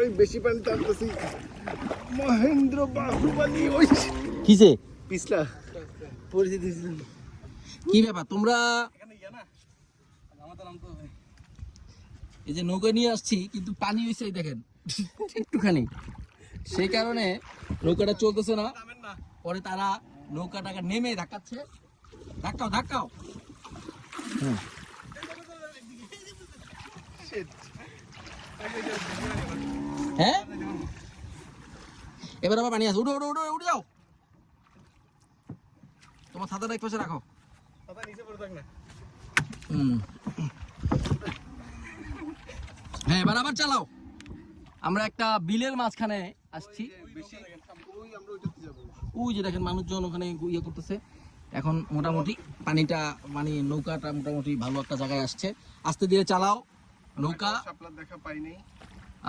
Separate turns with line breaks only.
আমি বেশি পানি টানতেছি। মহেন্দ্র বাহুবলী ওই
কিসে
পিছলা পরিচিত ছিলেন।
কি ব্যাপার তোমরা এই যে নৌকা নিয়ে আসছি কিন্তু পানি হয়েছে এই দেখেন একটুখানি, সেই কারণে নৌকাটা চলতেছে না। পরে তারা নৌকাটাকে নেমে ধাক্কাচ্ছে, ধাক্কাও ধাক্কাও। হ্যাঁ এবার আবার পানি আছে, উঠো উঠো উঠো উঠে যাও। তোমার ছাতাটা এক পাশে রাখো। হ্যাঁ এবার আবার চালাও। আমরা একটা বিলের মাঝখানে আসছি, ওই যে দেখেন মানুষজন ওখানে ইয়ে করতেছে। এখন মোটামুটি পানিটা মানে নৌকাটা মোটামুটি ভালো একটা জায়গায় আসছে। আস্তে ধীরে চালাও নৌকা।
আপনার দেখা পাইনি।